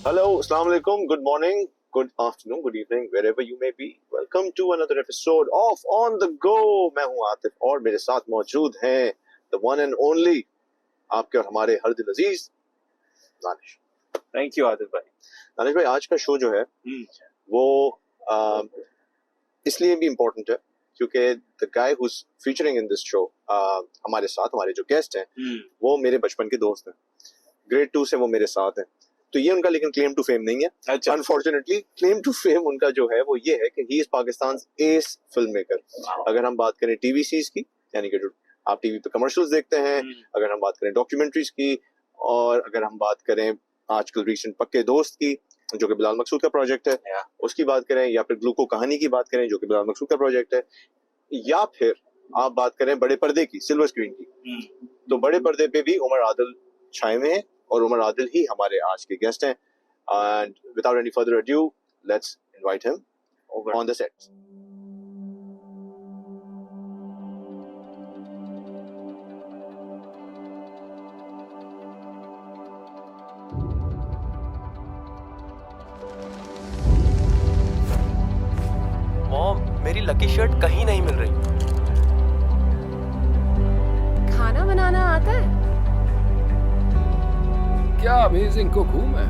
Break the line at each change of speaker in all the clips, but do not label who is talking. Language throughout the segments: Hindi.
Hello, Assalamu alaikum, good morning, good afternoon, good evening, wherever you may be. Welcome to another episode of On the Go. मैं हूँ आतिफ और मेरे साथ मौजूद हैं the one and only आपके और हमारे हर दिल अजीज दानिश.
थैंक यू आदिल भाई.
दानिश भाई, आज का शो जो है वो इसलिए भी इम्पोर्टेंट है क्योंकि the guy who's featuring in this show हमारे साथ हमारे जो गेस्ट हैं वो मेरे बचपन के दोस्त हैं. ग्रेड 2 से वो मेरे साथ हैं. तो ये उनका लेकिन क्लेम टू फेम नहीं है. अच्छा. अनफॉर्चुनेटली क्लेम टू फेम उनका जो है वो ये है कि he is Pakistan S film maker. अगर हम बात करें टीवी सीरीज की, यानी कि जो आप टीवी पे कमर्शियल्स देखते हैं, अगर हम बात करें डॉक्यूमेंट्रीज की, और अगर हम बात करें आजकल रिसेंट पक्के दोस्त की जो कि बिलाल मकसूद का प्रोजेक्ट है, उसकी बात करें, या फिर ग्लूको कहानी की बात करें जो कि बिलाल मकसूद का प्रोजेक्ट है, या फिर आप बात करें बड़े पर्दे की, सिल्वर स्क्रीन की, तो बड़े पर्दे पे भी उमर आदिल छाए हुए हैं और उमर आदिल ही हमारे आज के गेस्ट हैं. And without any further adieu, let's invite him on the set.
Mom, मेरी लकी शर्ट कहीं नहीं मिल रही.
खाना बनाना आता है?
क्या अमेजिंग कुक हूं मैं.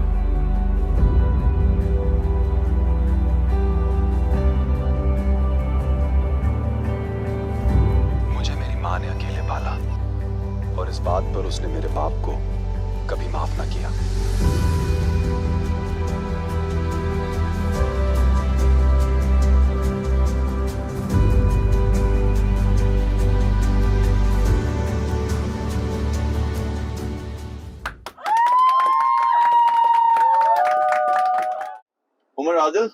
मुझे मेरी माँ ने अकेले पाला और इस बात पर उसने मेरे बाप को कभी माफ ना किया.
उमर आदिल,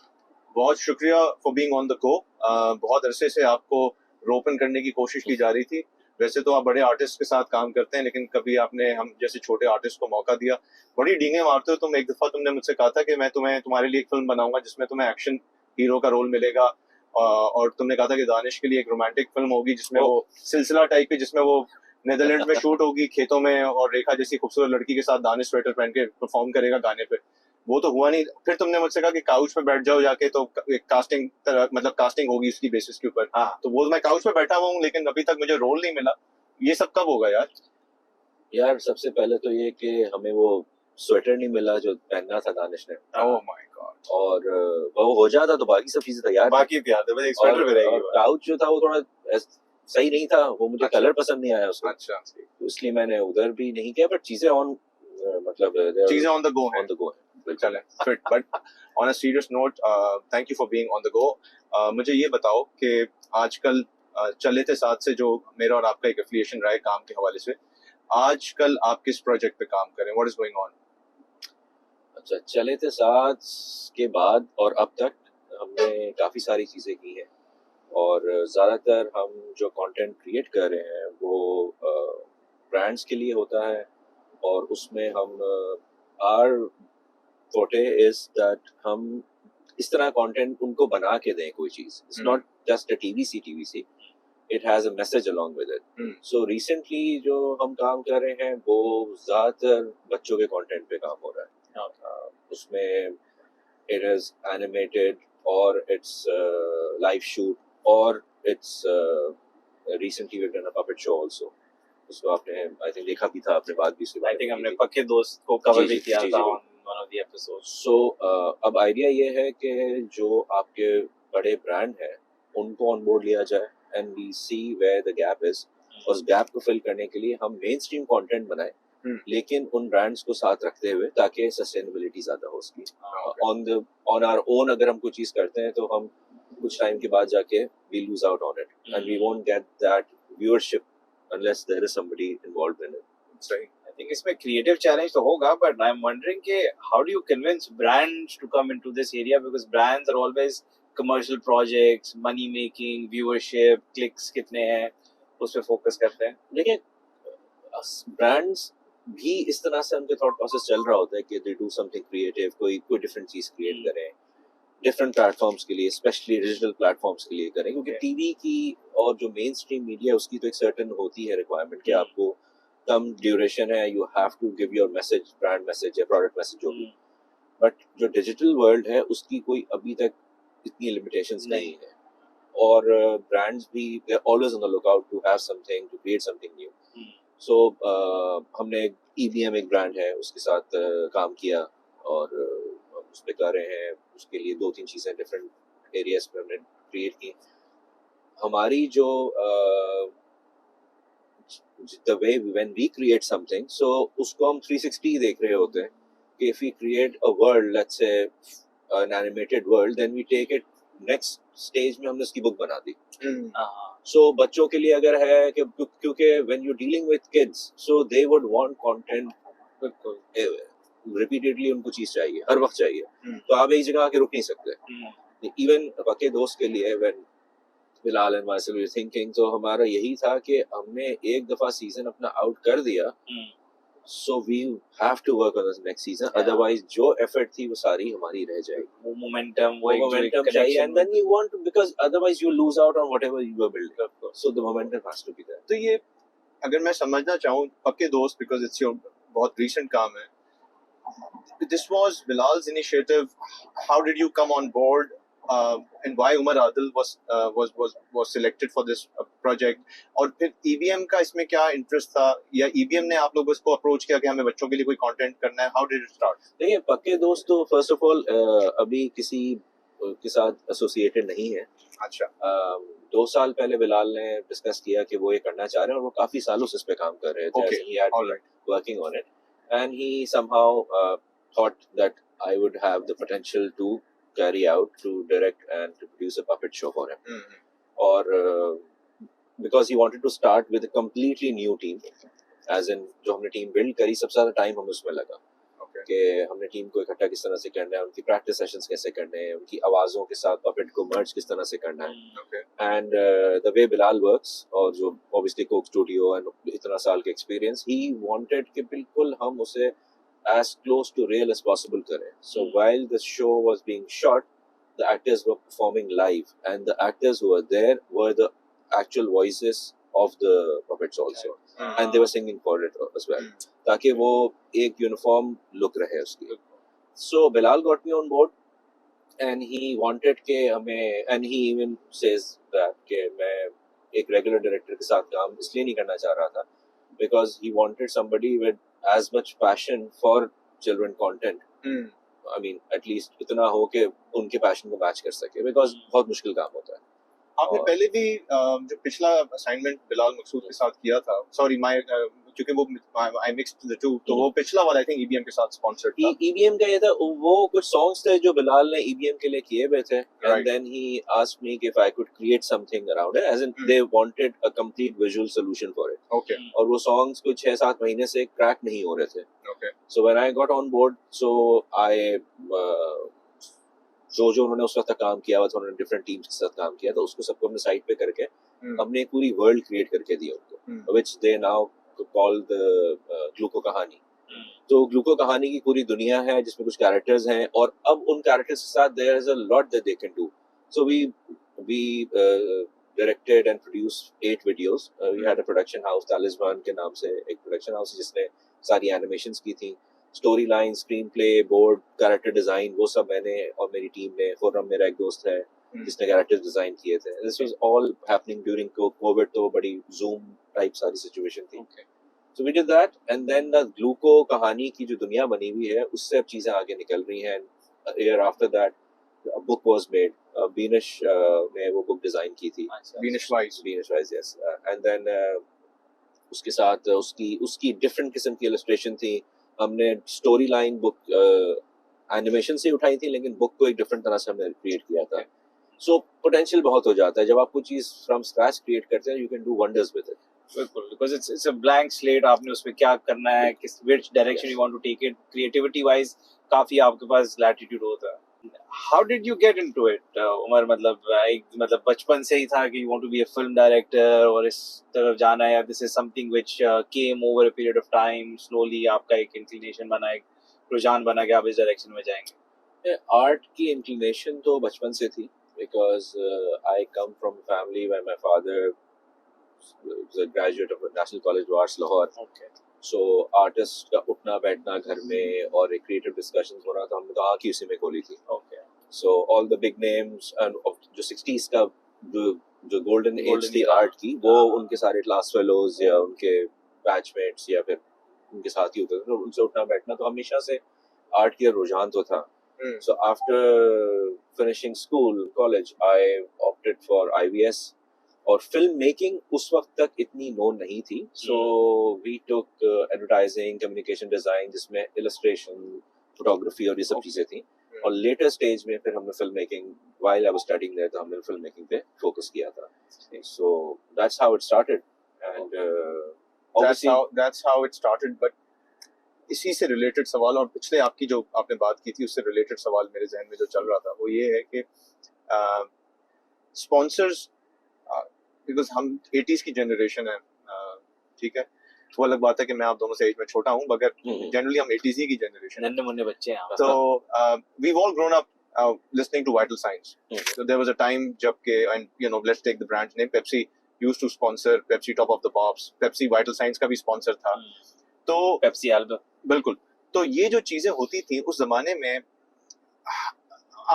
बहुत शुक्रिया for being on the go. बहुत अरसे से आपको रोपन करने की कोशिश की जा रही थी. वैसे तो आप बड़े आर्टिस्ट के साथ काम करते हैं, लेकिन कभी आपने हम जैसे छोटे आर्टिस्ट को मौका दिया. बड़ी डींगे मारते हो तुम. एक दफा तुमने मुझसे कहा था कि मैं तुम्हारे लिए एक फिल्म बनाऊंगा जिसमें तुम्हें एक्शन हीरो का रोल मिलेगा, और तुमने कहा था कि दानिश के लिए एक रोमांटिक फिल्म होगी जिसमें वो सिलसिला टाइप की, जिसमें वो नेदरलैंड में शूट होगी खेतों में, और रेखा जैसी खूबसूरत लड़की के साथ दानिश स्वेटर पहन के परफॉर्म करेगा गाने पे. वो तो हुआ नहीं. फिर तुमने मुझसे कहा कि काउच पे बैठ जाओ जाके, तो एक कास्टिंग मतलब कास्टिंग होगी उसकी बेसिस के ऊपर. तो वो मैं काउच पे बैठा हुआ हूँ, लेकिन अभी तक मुझे रोल नहीं मिला. ये सब कब होगा यार?
यार सबसे पहले तो ये कि हमें वो स्वेटर नहीं मिला जो पहनना था दानिश ने.
Oh my God.
और वो हो जाता तो बाकी सब चीजें तैयार.
बाकी याद है, बस एक स्वेटर में रहेगी.
काउच जो था वो थोड़ा सही नहीं था, वो मुझे कलर पसंद नहीं आया उसका.
अच्छा.
तो इसलिए मैंने उधर भी नहीं किया. बट चीजें ऑन मतलब
चीजें ऑन द गो हैं.
ऑन द गो है.
चले fit. But on a serious note, thank you for being on the go. मुझे ये बताओ कि आजकल चले थे साथ से जो मेरा और आपका एक एफिलिएशन रहा है काम के हवाले से, आजकल आप किस प्रोजेक्ट पे काम कर रहे हैं? What is going on?
अच्छा, चले थे साथ के बाद और अब तक हमने काफी सारी चीजें की हैं, और ज्यादातर हम जो कंटेंट क्रिएट कर रहे हैं वो ब्रांड्स के लिए होता है, और उसमें हम आर forte is that हम इस तरह कंटेंट उनको बना के दें कोई चीज. It's not just a TVC. It has a message along with it. So recently जो हम काम कर रहे हैं वो ज्यादातर बच्चों के कंटेंट पे काम हो रहा है. उसमें it is animated और it's live shoot और it's recently we've done a puppet show also. उसको आपने I think देखा भी था, आपने बात भी सुनी.
I think हमने पक्के दोस्त को कवर भी किया था one of the episodes.
So अब आइडिया ये है कि जो आपके बड़े ब्रांड हैं उनको ऑनबोर्ड लिया जाए and we see where the gap is. उस गैप को फिल करने के लिए हम मेन स्ट्रीम कंटेंट बनाएं, लेकिन उन ब्रांड्स को साथ रखते हुए ताकि सस्टेनेबिलिटी ज्यादा हो उसकी. ऑन आवर ओन अगर हम कुछ चीज करते हैं तो हम कुछ टाइम के बाद जाके we lose out on it and we won't get that viewership unless there is somebody involved in it.
सही.
I think इसमें creative challenge तो होगा, but I'm wondering कि how do you convince brands to come into this area, because brands are always commercial projects, money making, viewership, clicks कितने हैं, उस पे फोकस करते हैं.
देखिए ब्रांड्स भी इस तरह से उनके थॉट प्रोसेस चल रहा होता है कि दे डू समथिंग क्रिएटिव, कोई डिफरेंट चीज क्रिएट करें डिफरेंट प्लेटफॉर्म्स के लिए, स्पेशली डिजिटल प्लेटफॉर्म्स के लिए करें, क्योंकि टीवी की और जो मेन स्ट्रीम मीडिया उसकी तो एक सर्टेन होती है रिक्वायरमेंट कि आपको कम ड्यूरेशन है, you have to give your message, brand message या प्रोडक्ट मैसेज जो भी. बट जो डिजिटल वर्ल्ड है उसकी कोई अभी तक इतनी लिमिटेशंस नहीं है, और ब्रांड्स भी they are always on the lookout to have something, to create something new. So हमने EBM एक ब्रांड है उसके साथ काम किया, और हम उस पे कर रहे हैं. उसके लिए 2-3 चीज़ें डिफरेंट एरियाज पे हमने क्रिएट की. हमारी जो the way when we create something, so उसको हम 360 देख रहे होते हैं कि if we create a world, let's say an animated world, then we take it next stage में हमने उसकी बुक बना दी. So बच्चों के लिए अगर है कि क्योंकि when you're dealing with kids, so they would want content repeatedly, उनको चीज चाहिए, हर वक्त चाहिए. तो आप एक जगह आके रुक नहीं सकते. इवन पक्के दोस्त के लिए when Bilal and myself were thinking, तो हमारा यही था कि हमने एक दफा सीजन अपना आउट कर दिया, so we have to work on the next season, otherwise जो एफर्ट थी वो सारी हमारी रह जाएगी. वो मोमेंटम चाहिए, and then you want to, because otherwise you lose out on whatever you were building, so the momentum has to be there.
तो ये अगर मैं समझना चाहूँ पक्के दोस्त, because it's your बहुत recent काम है, this was Bilal's initiative. How did you come on board? And why Umer Adil was selected for this project? और फिर EBM का इसमें क्या इंटरेस्ट था, या EBM ने आप लोगों को अप्रोच किया कि हमें बच्चों के लिए कोई कंटेंट करना है? How did it start?
देखिए पक्के दोस्त तो फर्स्ट ऑफ ऑल अभी किसी के साथ एसोसिएटेड नहीं है.
अच्छा.
2 साल पहले बिलाल ने डिस्कस किया कि वो ये करना चाह रहे हैं, और वो काफी सालों से इस पे काम कर रहे थे.
Okay.
He had been working on it, and he somehow thought that I would have the potential to carry out, to direct and to produce a puppet show for him. Or because he wanted to start with a completely new team, as in जो हमने टीम बिल्ड करी, सबसे ज्यादा टाइम हमें उसमें लगा कि हमने टीम को इकट्ठा किस तरह से करना है, उनकी प्रैक्टिस सेशंस कैसे करने हैं, उनकी आवाजों के साथ पपेट को मर्ज किस तरह से करना है. And the way Bilal works, और जो ऑब्वियसली कोक स्टूडियो एंड इतना साल के एक्सपीरियंस, ही वांटेड कि बिल्कुल हम उसे as close to real as possible करें. So while the show was being shot, the actors were performing live, and the actors who were there were the actual voices of the puppets also, and they were singing for it as well, ताकि वो एक uniform look रहे उसकी. So Bilal got me on board, and he wanted के हमें, and he even says that कि मैं एक regular director के साथ काम इसलिए नहीं करना चाह रहा था, because he wanted somebody with as much passion for children content. I mean, at least इतना हो कि उनके passion को मैच कर सके, because बहुत मुश्किल काम होता है.
आपने पहले भी जो पिछला असाइनमेंट बिलाल मकसूद के साथ किया था, सॉरी क्योंकि वो आई मिक्स्ड द टू, तो वो पिछला वाला आई थिंक EBM के साथ स्पॉन्सर्ड था.
EBM का ये था, वो कुछ सॉन्ग्स थे जो बिलाल ने EBM के लिए किए हुए थे, and then he asked me if I could create something around it, as in they wanted a complete visual solution for it.
Okay.
और वो सॉन्ग्स कुछ 6-7 महीने से क्रैक नहीं हो रहे थे.
Okay.
So when I got on board, so I जो उन्होंने उस वक्त तक काम किया हुआ था, उन्होंने डिफरेंट टीम्स के साथ काम किया, तो उसको सबको अपने साइट पे करके हमने एक पूरी वर्ल्ड क्रिएट करके दी उनको, which they now call the gluco Kahani. तो ग्लूको कहानी की पूरी दुनिया है जिसमें कुछ कैरेक्टर्स हैं, और अब उन कैरेक्टर्स के साथ there is a lot that they can do. So we directed and produced 8 videos. We had a production house, Talisman के नाम से एक production house जिसने सारी animations की थी. Story line, screen play, board, character design, वो सब मैंने और मेरी टीम ने. खुर्रम मेरा एक दोस्त है जिसने कैरेक्टर्स डिजाइन किए थे. This was all happening during Covid, तो बड़ी जूम टाइप सारी सिचुएशन थी. So we did that, and then the gluco Kahani की जो दुनिया बनी हुई है उससे अब चीजें आगे निकल रही हैं. Year after that a book was made. Beanish ने वो बुक डिजाइन की थी.
Beanish Wise,
yes. And then उसके साथ उसकी डिफरेंट किस्म की इलस्ट्रेशन थी. हमने स्टोरी लाइन बुक एनिमेशन से उठाई थी, लेकिन बुक को एक डिफरेंट तरह से हमने क्रिएट किया था. सो पोटेंशियल बहुत हो जाता है जब आप कुछ चीज फ्रॉम स्क्रैच क्रिएट करते हैं. You can do wonders with it.
बिल्कुल, because it's a blank slate. आपने उसमें क्या करना है, किस which direction you want to take it, creativity wise काफी आपके पास लैटिट्यूड होता है. How did you get into it, Umar? मतलब बचपन से ही था कि you want to be a film director, और इस तरफ जाना है, या this is something which came over a period of time, slowly आपका एक inclination बना, एक रुझान बना कि आप इस डायरेक्शन में जाएंगे?
आर्ट की इंक्लिनेशन तो बचपन से थी, because I come from a family where my father was a graduate of National College of Arts, Lahore.
Okay.
So artist का उठना बैठना घर में और एक क्रिएटिव डिस्कशन हो रहा था, हमने तो आँख ही उसी में खोली थी.
Okay.
So all the big names and जो 60s का जो गोल्डन एज थी आर्ट की, वो उनके सारे क्लास फेलोज या उनके बैचमेट्स या फिर उनके साथी होते थे, तो उनसे उठना बैठना. तो हमेशा से आर्ट की रुझान तो था. So after finishing school college I opted for IVS. और फिल्म मेकिंग उस वक्त तक इतनी नोन नहीं थी. So we took advertising, communication design, जिसमें इलस्ट्रेशन, फोटोग्राफी और ये सब चीजें थी. और लेटर स्टेज में फिर हमने film making, while I was studying there, तो हमने फिल्म मेकिंग पे फोकस किया था. So that's how it started. And
that's how it started. But इसी से रिलेटेड सवाल, और पिछले आपकी जो आपने बात की थी उससे रिलेटेड सवाल मेरे जहन में जो चल रहा था वो ये है कि स्पॉन्सर्स, बिकॉज हम 80s की जनरेशन है, ठीक है, वो अलग बात है कि मैं आप दोनों से एज में छोटा हूँ, मगर जनरली हम 80s ही की जनरेशन है.
नन्हे मुन्ने बच्चे हैं.
So we've all grown up listening to Vital Signs. So there was a time जब के, and you know, let's take the brand name, Pepsi used to sponsor Pepsi Top of the Pops. Pepsi Vital Signs का भी sponsor था. तो
Pepsi album.
बिल्कुल. तो ये जो चीजें होती थी उस जमाने में,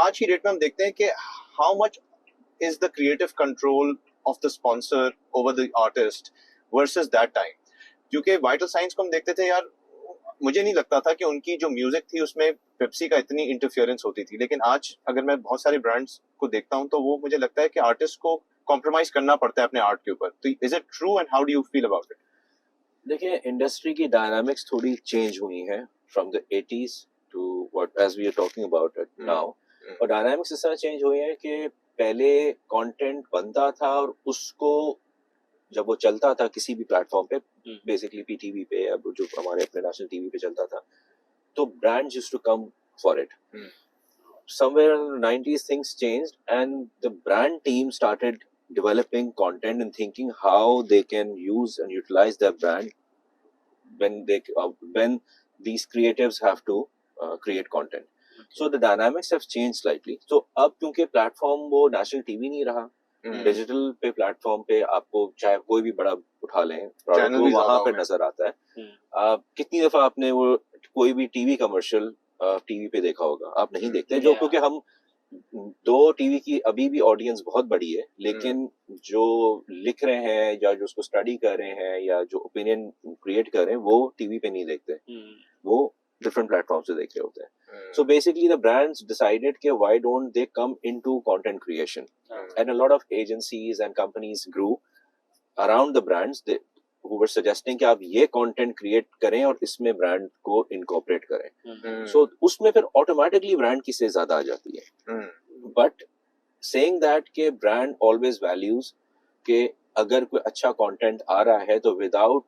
आज की डेट में हम देखते हैं कि how much is the creative control of the sponsor over the artist versus that time. क्योंकि वाइटल साइंस को हम देखते थे यार, मुझे नहीं लगता था कि उनकी जो म्यूजिक थी उसमें पेप्सी का इतनी इंटरफियरेंस होती थी. लेकिन आज अगर मैं बहुत सारे ब्रांड्स को देखता हूं तो वो मुझे लगता है कि आर्टिस्ट को कॉम्प्रोमाइज करना पड़ता है अपने आर्ट के ऊपर. तो is it true and how do you feel about it?
देखिए, इंडस्ट्री की डायनामिक्स थोड़ी चेंज हुई हैं from the 80s to what as we are talking about it now. और डायनामिक्स इस तरह चेंज हुई है कि पहले कंटेंट बनता था और उसको जब वो चलता था किसी भी प्लेटफॉर्म पे, बेसिकली PTV पे या जो हमारे अपने नेशनल टीवी पे चलता था, तो brands used to come for it. Somewhere in the 90s things changed and the brand team started developing content and thinking how they can use and utilize their brand when these creatives have to create content. So the dynamics have changed slightly. So अब क्योंकि प्लेटफॉर्म वो नेशनल टीवी नहीं रहा, डिजिटल पे प्लेटफॉर्म पे आपको चाहे कोई भी बड़ा उठा लें प्रोडक्ट, वो वहां पे नजर आता है. कितनी दफा आपने वो कोई भी टीवी कमर्शियल टीवी पे देखा होगा? आप नहीं देखते, जो क्योंकि हम दो टीवी की अभी भी ऑडियंस बहुत बड़ी है, लेकिन जो लिख रहे हैं या जो उसको स्टडी कर रहे हैं या जो ओपिनियन क्रिएट कर रहे हैं वो टीवी पे नहीं देखते, वो different platforms से देख रहे होते हैं. So basically the brands decided कि why don't they come into content creation, and a lot of agencies and companies grew around the brands who were suggesting कि आप ये content create करें और इसमें brand को incorporate करें. So उसमें फिर automatically brand की से ज़्यादा आ जाती है. But saying that कि brand always values कि अगर कोई अच्छा content आ रहा है तो without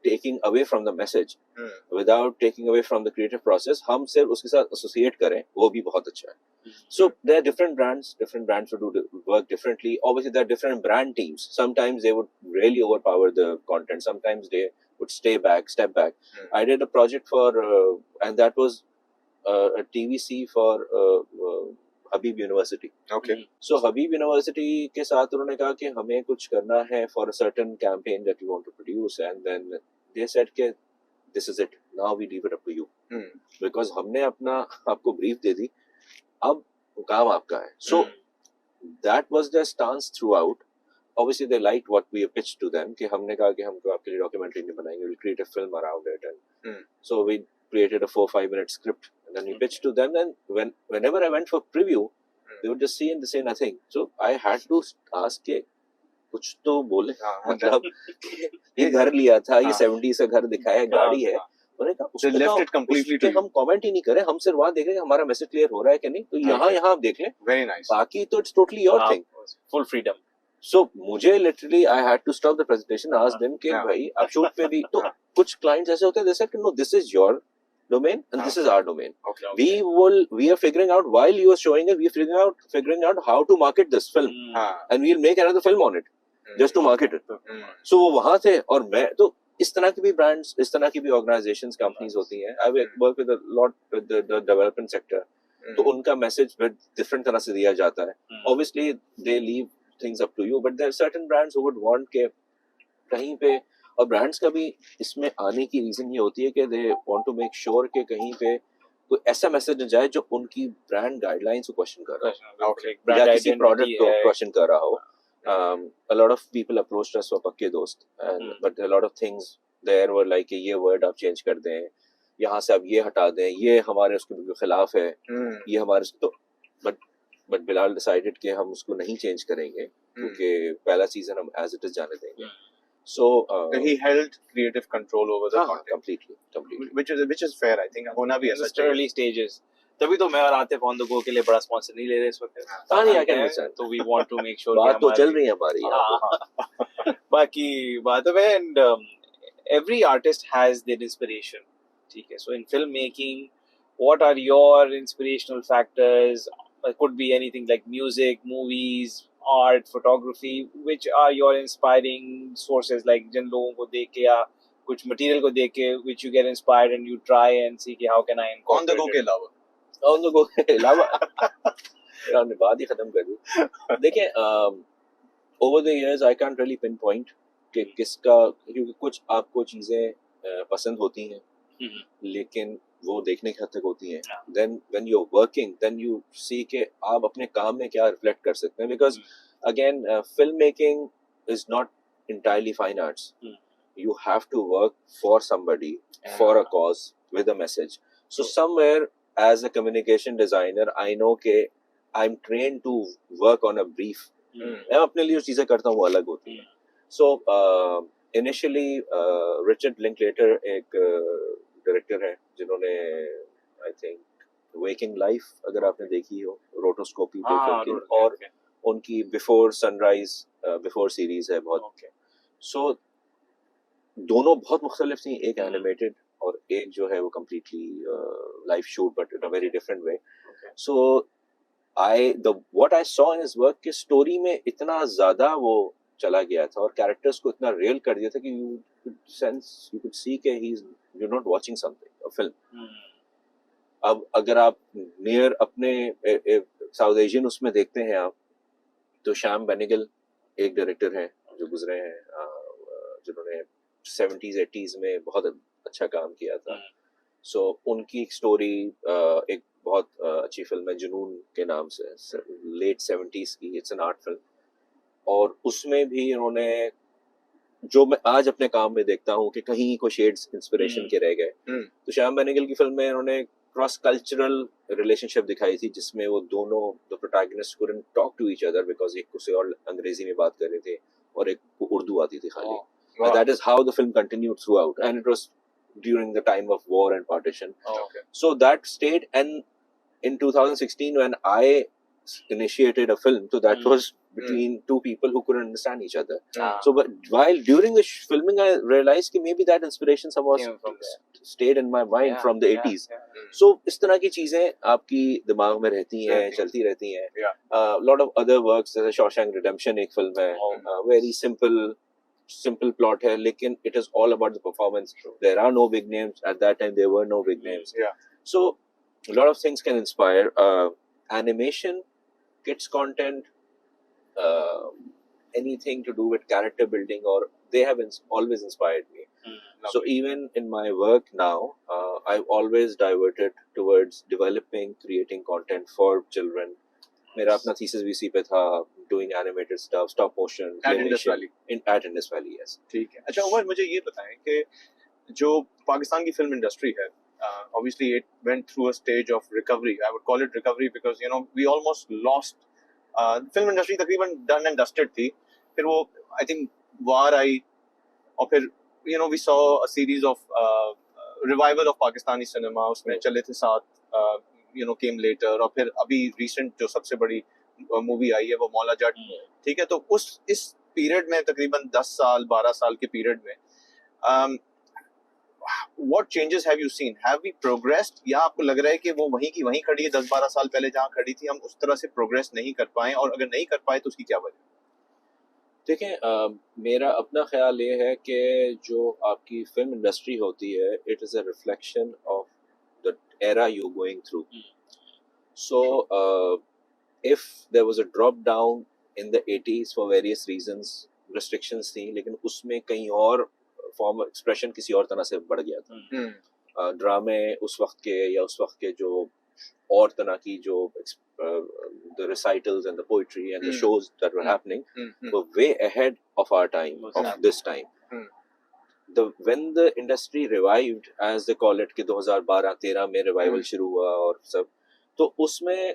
taking away from the message, without taking away from the creative process, हम सिर्फ उसके साथ associate करें, वो भी बहुत अच्छा है. So there are different brands would do work differently. Obviously there are different brand teams. Sometimes they would really overpower the content, sometimes they would step back. I did a project for and that was a TVC for Habib University.
Okay.
So Habib University के साथ उन्होंने कहा कि हमें कुछ करना है for a certain campaign that we want to produce, and then they said कि this is it, now we leave it up to you. Because हमने अपना आपको brief दे दी, अब काम आपका है. So that was their stance throughout. Obviously they liked what we pitched to them कि हमने कहा कि हमको आपके लिए documentary नहीं बनाएंगे, we'll create a film around it, and so we created a 4-5 minute script. And then we pitched to them, and whenever I went for preview, they would just see and they say nothing. So I had to ask के कुछ तो बोले, मतलब ये घर लिया था, ये 70s का घर दिखाया, गाड़ी है, उन्होंने कहा उसपे हम कमेंट ही नहीं करें, हम सिर्फ वहाँ देखें हमारा मैसेज क्लियर हो रहा है कि नहीं, तो यहाँ आप देख लें.
Very nice.
बाकी तो it's totally your thing.
Full freedom.
So मुझे literally I had to stop the presentation, ask them कि भाई आप शूट पे भी, तो कुछ clients ऐसे होते हैं, they said no, this is your domain and this is our domain. Okay. We are figuring out, while you are showing it, we are figuring out how to market this film, and we'll make another film on it just to market it. So वो वहाँ थे, और मैं तो इस तरह की भी brands, इस तरह की भी organizations, companies होती हैं. I work with a lot with the development sector. तो उनका message different तरह से दिया जाता है. Obviously they leave things up to you, but there are certain brands who would want के कहीं पे और ब्रांड्स का भी इसमें आने की रीजन ये होती है कि they want to make sure कि कहीं पे कोई ऐसा मैसेज न जाए जो उनकी ब्रांड गाइडलाइंस को क्वेश्चन कर रहा हो या किसी प्रोडक्ट को क्वेश्चन कर रहा हो. A lot of people approached us for Pakkay Dost, but a lot of things there were like ये वर्ड आप चेंज कर दें, यहाँ से आप ये हटा दें, ये हमारे उसके बिल्कुल खिलाफ है, ये हमारे तो but बिलाल डिसाइडेड कि हम उसको नहीं चेंज करेंगे क्योंकि पहला सीजन हम एज इट इज जाने देंगे. So
he held creative control over the content
completely,
which is fair. I think होना भी ऐसा चाहिए.
early stages. तभी तो मैं और आतिफ ऑन द गो के लिए बड़ा स्पॉन्सर नहीं ले रहे इस वक्त.
हाँ नहीं, I can understand.
तो we want to make sure
बात तो चल रही है हमारी यहाँ.
बाकी बातों में and every artist has their inspiration. ठीक है. So in filmmaking, what are your inspirational factors? It could be anything like music, movies, art, photography. Which are your inspiring sources? Like जिन लोगों को देख के या कुछ material को देख के which you get inspired and you try and see कि how can I incorporate
on the go के अलावा.
On the go के अलावा हमने बात ही खत्म कर दी. देखिए over the years I can't really pinpoint कि किसका, क्योंकि कुछ आपको चीजें पसंद होती हैं लेकिन वो देखने की हद तक होती हैं. Then when you're working, then you see कि आप अपने काम में क्या reflect कर सकते हैं, because again filmmaking is not entirely fine arts. You have to work for somebody, for a cause, with a message. So somewhere as a communication designer I know कि I'm trained to work on a brief. मैं अपने लिए जो चीजें करता हूँ वो अलग होती हैं. So initially Richard Linklater एक डायरेक्टर है जिन्होंने I think Waking Life अगर आपने देखी हो, रोटोस्कोपी पे करके, और उनकी Before Sunrise Before सीरीज है बहुत. So दोनों बहुत मुख्तलिफ थी, एक एनिमेटेड और एक जो है वो completely live shoot but in a very different way. So what I saw in his work कि स्टोरी में इतना ज्यादा वो चला गया था और कैरेक्टर्स को इतना रियल कर दिया था कि you could see कि you're not watching something, a film. अब अगर आप नियर अपने साउथ एशियन उसमें देखते हैं आप, तो श्याम बेनेगल एक डायरेक्टर हैं जो गुजरे हैं, जिन्होंने 70s 80s में बहुत अच्छा काम किया था. सो उनकी एक स्टोरी एक बहुत अच्छी फिल्म है जुनून के नाम से, लेट 70s की, इट्स एन आर्ट फिल्म. और उसमें भी उन्होंने, जो मैं आज अपने काम में देखता हूँ कि कहीं को शेड्स इंस्पिरेशन के रह गए, तो श्याम बेनेगल की फिल्म में उन्होंने क्रॉस कल्चरल रिलेशनशिप दिखाई थी जिसमें वो दोनों the protagonist couldn't talk to each other because एक उसे और अंग्रेजी में बात कर रहे थे और एक को उर्दू आती थी खाली. And that is how the film continued throughout, and it was during the time of war and partition. So that stayed, and in 2016 when I initiated a film, so that was between two people who couldn't understand each other. So but while during the filming I realized that maybe that inspiration somewhat stayed in my mind from the 80s. So इस तरह की चीजें आपकी दिमाग में रहती हैं, चलती रहती हैं. Lot of other works जैसे Shawshank Redemption एक फिल्म है, very simple plot है, लेकिन it is all about the performance. There are no big names at that time. There were no big names. So a lot of things can inspire. Animation, kids content, anything to do with character building, or they have always inspired me. So even in my work now, I've always diverted towards developing, creating content for children. मेरा अपना thesis भी इसी पे था, doing animated stuff, stop motion,
at Indus Valley.
At Indus Valley, yes.
ठीक है. अच्छा उमर, मुझे ये बताएं कि जो पाकिस्तान की फिल्म इंडस्ट्री है, obviously it went through a stage of recovery. I would call it recovery because we almost lost film industry तकरीबन done and dusted थी. फिर वो I think war आई और फिर we saw a series of revival of Pakistani cinema. उसमें चले थे साथ came later, और फिर अभी recent जो सबसे बड़ी मूवी आई है वो मौला जट. ठीक है. तो इस पीरियड में तकरीबन 10 साल 12 साल के पीरियड में what changes have you seen? Have we progressed? या आपको लग रहा है कि वो वहीं की वहीं खड़ी है 10-12 साल पहले जहाँ खड़ी थी, हम उस तरह से प्रोग्रेस नहीं कर पाए, और अगर नहीं कर पाए तो उसकी क्या वजह?
देखें, मेरा अपना ख्याल ये है कि जो आपकी फिल्म इंडस्ट्री होती है, it is a reflection of the era you going through. So if there was a drop down in the 80s for various reasons, restrictions थी, लेकिन उसमें कहीं और फॉर्म एक्सप्रेशन किसी और तरह से बढ़ गया था। ड्रामे उस वक्त के या उस वक्त के जो और तरह की जो the recitals and the poetry and the shows that were happening were way ahead of our time, of this time. When the industry revived, as they call it, कि 2012-13 में revival शुरू हुआ और सब, तो उसमें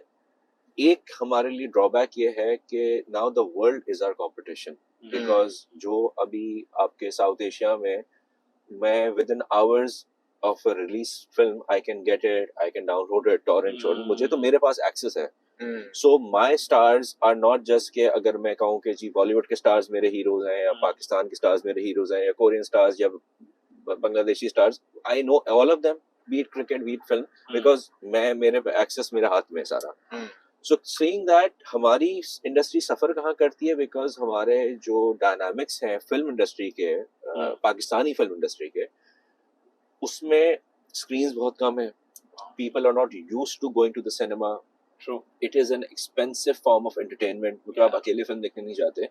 एक हमारे लिए ड्रॉबैक ये है कि now the world is our competition, because जो अभी आपके साउथ एशिया में मैं within hours of a release film I can get it, I can download it, torrent, मुझे तो मेरे पास access है. So my stars are not just कि अगर मैं कहूँ कि जी बॉलीवुड के स्टार्स मेरे हीरोज हैं या पाकिस्तान के स्टार्स मेरे हीरोज हैं या कोरियन स्टार्स या Bangladeshi stars, I know all of them, be it cricket, be it film, because मैं मेरे एक्सेस मेरे हाथ में सारा. So seeing that हमारी इंडस्ट्री सफर कहाँ करती है, बिकॉज हमारे जो डायनामिक्स हैं फिल्म इंडस्ट्री के, पाकिस्तानी फिल्म इंडस्ट्री के, उसमें स्क्रीन्स बहुत कम है. People are not used to going to the cinema.
True.
It is an expensive form of entertainment, क्योंकि आप अकेले फिल्म देखने नहीं जाते,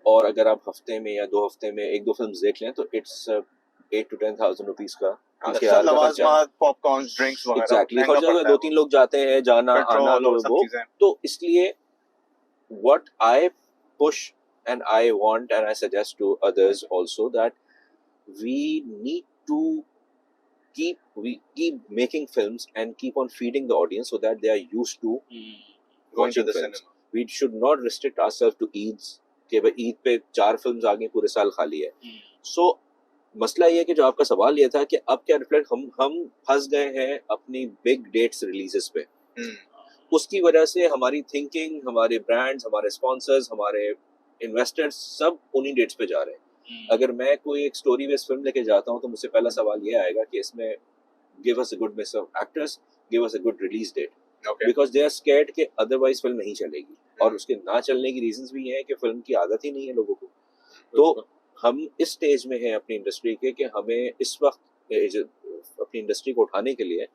और अगर आप हफ्ते में या 2 हफ्ते में 1-2 फिल्म देख लें तो इट्स 8 to 10,000 रुपीस का
पॉपकॉर्न, ड्रिंक्स वगैरह.
एग्जैक्टली, खर्चा 2-3 लोग जाते हैं, जाना आना, तो इसलिए what I push and I want and I suggest to others also that we need to keep making films and keep on feeding the audience so that they are used to
Going to
watching
the
films.
cinema.
We should not restrict ourselves to Eids कि भाई ईद पे 4 फिल्म्स आ गई, पूरे साल खाली है. So मसला ये है कि जो आपका सवाल ये था कि अब क्या रिफ्लेक्ट हम फंस गए हैं अपनी बिग डेट्स रिलीजेस पे. उसकी वजह से हमारी थिंकिंग, हमारे ब्रांड्स, हमारे स्पॉन्सर्स, हमारे इन्वेस्टर्स सब उन्हीं डेट्स पे जा रहे हैं. अगर मैं कोई एक स्टोरी बेस्ड फिल्म लेके जाता हूँ तो मुझसे पहला सवाल ये आएगा कि इसमें give us a good mix of actors, give us a good release date, because they are scared कि अदरवाइज फिल्म नहीं चलेगी. और उसके ना चलने की रीजंस भी हैं कि फिल्म की आदत ही नहीं है लोगों को. तो हम इस स्टेज में हैं अपनी इंडस्ट्री के कि हमें इस वक्त अपनी इंडस्ट्री को उठाने के लिए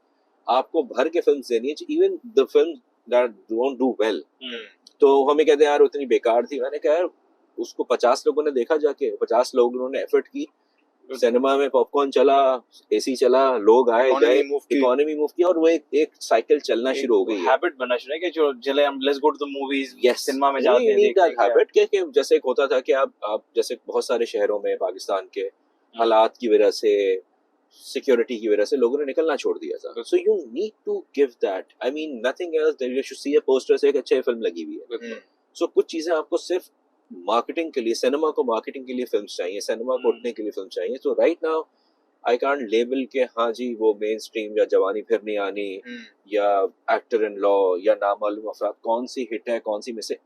आपको भर के फिल्म देनी है, even the film that don't do well. तो हमें कहते हैं यार उतनी बेकार थी. मैंने कहा यार उसको 50 लोगों ने देखा, जाके 50 लोगों ने एफर्ट की, सिनेमा में पॉपकॉर्न चला, एसी चला, लोग आए गए, इकोनॉमी मूव की, और वो एक साइकिल चलना शुरू हो गई है.
हैबिट बनना शुरू है कि जो चले हम let's go to the movies, cinema में
जाते
हैं, देखते हैं.
हैबिट के जैसे एक होता था कि आप जैसे बहुत सारे शहरों में पाकिस्तान के हालात की वजह से, सिक्योरिटी की वजह से लोगों ने निकलना छोड़ दिया था. So you need to give that, I mean nothing else that you should see a poster से एक अच्छी फिल्म लगी हुई है. सो कुछ चीजें आपको सिर्फ मार्केटिंग के लिए, सिनेमा को मार्केटिंग के लिए फिल्म्स चाहिए, सिनेमा को उठने के लिए फिल्म चाहिए. तो right now I can't label के हाँ जी वो मेन स्ट्रीम या जवानी फिर नहीं आनी या एक्टर इन लॉ या नामालूम अफराद कौन सी हिट है कौन सी में से.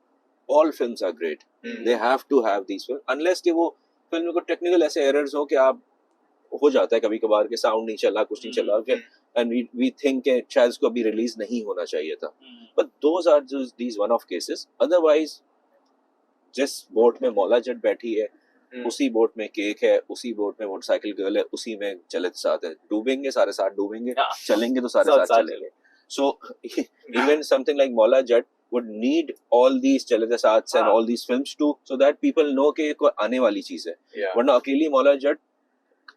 All films are great, they have to have these film, unless कि वो फिल्म को टेक्निकल ऐसे एरर्स हो कि आप हो जाता है कभी कभार के साउंड नहीं चला, कुछ नहीं चला, एंड वी थिंक कि शायद इसको अभी रिलीज नहीं होना चाहिए था. But those are these one of cases. Otherwise जिस बोट में मौला जट बैठी है, उसी बोट में केक है, उसी बोट में मोटरसाइकिल गर्ल है, उसी में चले तो साथ है. डूबेंगे सारे साथ डूबेंगे, चलेंगे तो सारे साथ चलेंगे. So even something like Maula Jat would need all these Chalay Thay Saath and all these films to, so that people know कि कोई आने वाली चीज है. वरना अकेली Maula Jat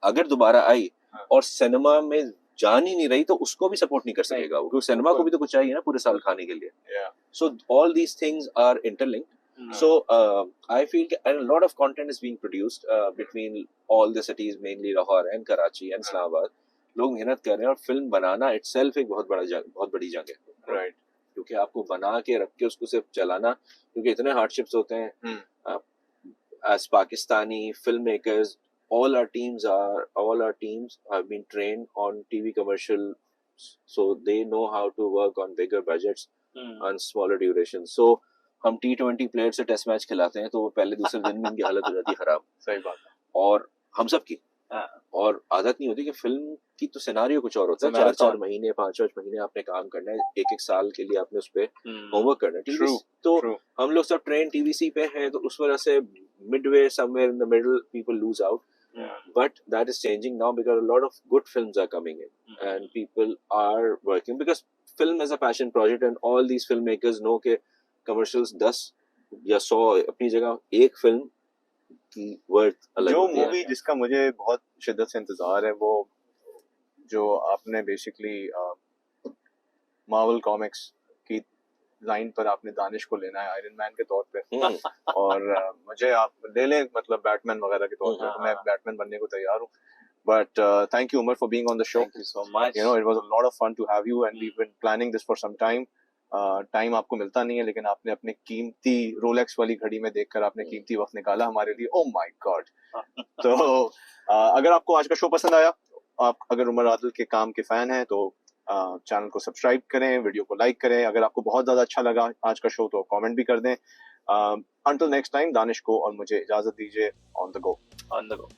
अगर दोबारा आई और सिनेमा में जान ही नहीं रही तो उसको भी सपोर्ट नहीं कर सकेगा वो, क्योंकि सिनेमा को भी तो कुछ चाहिए ना पूरे साल खाने के लिए. So all these things are interlinked. So I feel a lot of content is being produced between all the cities, mainly Lahore and Karachi and Islamabad. लोग मेहनत कर रहे हैं और फिल्म बनाना itself एक बहुत बड़ी जंग है. राइट, क्योंकि आपको बना के रख के उसको सिर्फ चलाना, क्योंकि इतने हार्डशिप्स होते हैं. As Pakistani filmmakers, all our teams have been trained on TV commercial, so they know how to work on bigger budgets and smaller durations. So हम T20 प्लेयर से टेस्ट मैच खिलाते हैं तो वो पहले दूसरे दिन में उनकी हालत हो जाती है खराब.
सही बात है.
और हम सब की और आदत नहीं होती कि फिल्म की तो सिनेरियो कुछ और होता है. 4-4 महीने 5-5 महीने आपने काम करना है, 1-1 साल के लिए आपने उस पे होमवर्क करना है. तो हम लोग सब ट्रेन टीवीसी पे हैं, तो उस वजह से Midway somewhere in the middle people lose out. But that is changing now because a lot of good films are coming in and people are working because film is a passion project and all these filmmakers know कि commercials 10 या 100 अपनी जगह, एक फिल्म की वर्थ अलग
जो
होती है।
मूवी जिसका मुझे बहुत शिद्दत से इंतजार है वो जो आपने बेसिकली मार्वल कॉमिक्स की लाइन पर आपने दानिश को लेना है आयरन मैन के तौर पे और मुझे आप ले लें मतलब बैटमैन वगैरह के तौर पे, तो मैं बैटमैन बनने को तैयार हूँ. But thank you, Umar, for being on the show.
Thank you so much.
You know, it was a lot of fun to have you, and we've been planning this for some time. Time आपको मिलता नहीं है, लेकिन आपने अपने कीमती रोलेक्स वाली घड़ी में देखकर आपने कीमती वक्त निकाला हमारे लिए. Oh my God. तो अगर आपको आज का शो पसंद आया, आप अगर उमर आदिल के काम के फैन हैं तो चैनल को सब्सक्राइब करें, वीडियो को लाइक करें. अगर आपको बहुत ज्यादा अच्छा लगा आज का शो तो कमेंट भी कर दें. Until next time, दानिश को और मुझे इजाजत दीजिए. On the go.
On the go.